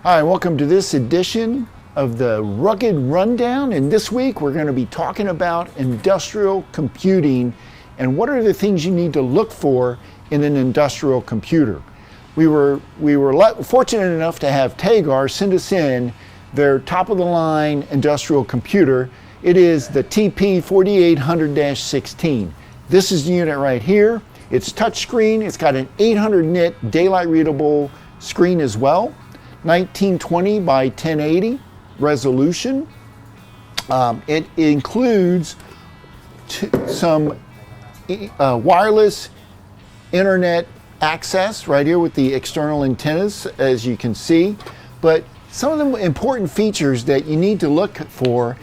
Hi, welcome to this edition of the Rugged Rundown, and this week we're going to be talking about industrial computing and what are the things you need to look for in an industrial computer. We were fortunate enough to have Teguar send us in their top-of-the-line industrial computer. It is the TP 4800-16. This is the unit right here. It's touchscreen. It's got an 800 nit daylight readable screen as well. 1920 by 1080 resolution. It includes some wireless internet access right here with the external antennas, as you can see. But some of the important features that you need to look for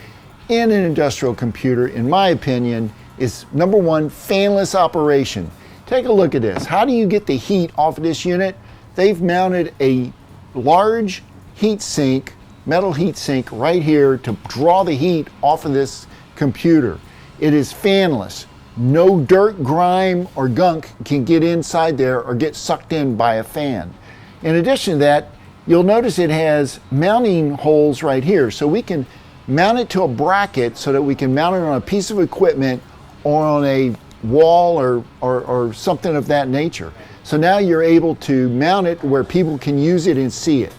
in an industrial computer, in my opinion, is number one, fanless operation. Take a look at this. How do you get the heat off of this unit? They've mounted a large heat sink, metal heat sink right here to draw the heat off of this computer. It is fanless. No dirt, grime, or gunk can get inside there or get sucked in by a fan. In addition to that, you'll notice it has mounting holes right here. So we can mount it to a bracket so that we can mount it on a piece of equipment or on a wall or something of that nature. So now you're able to mount it where people can use it and see it.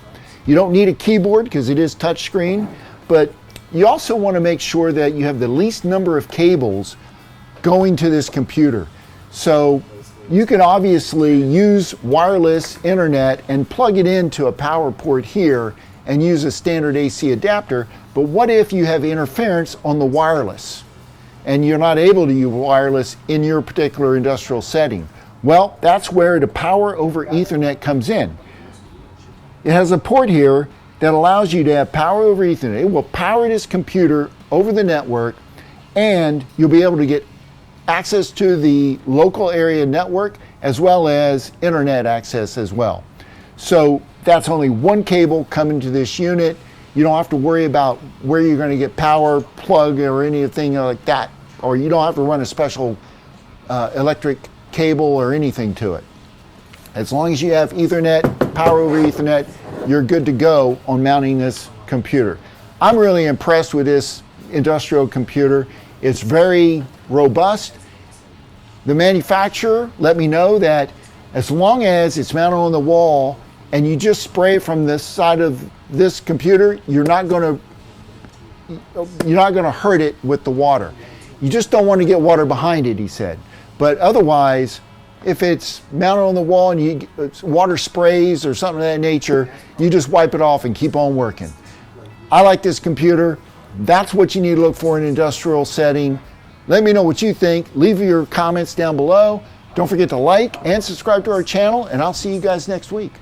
You don't need a keyboard because it is touchscreen, but you also want to make sure that you have the least number of cables going to this computer. So you can obviously use wireless internet and plug it into a power port here and use a standard AC adapter, but what if you have interference on the wireless and you're not able to use wireless in your particular industrial setting? Well, that's where the power over Ethernet comes in. It has a port here that allows you to have power over Ethernet. It will power this computer over the network, and you'll be able to get access to the local area network as well as internet access as well. So that's only one cable coming to this unit. You don't have to worry about where you're going to get power, plug, or anything like that. Or you don't have to run a special electric cable or anything to it. As long as you have Ethernet, power over Ethernet, you're good to go on mounting this computer. I'm really impressed with this industrial computer. It's very robust. The manufacturer let me know that as long as it's mounted on the wall and you just spray from this side of this computer, you're not going to hurt it with the water. You just don't want to get water behind it, he said. But otherwise, if it's mounted on the wall and water sprays or something of that nature, you just wipe it off and keep on working. I like this computer. That's what you need to look for in an industrial setting. Let me know what you think. Leave your comments down below. Don't forget to like and subscribe to our channel, and I'll see you guys next week.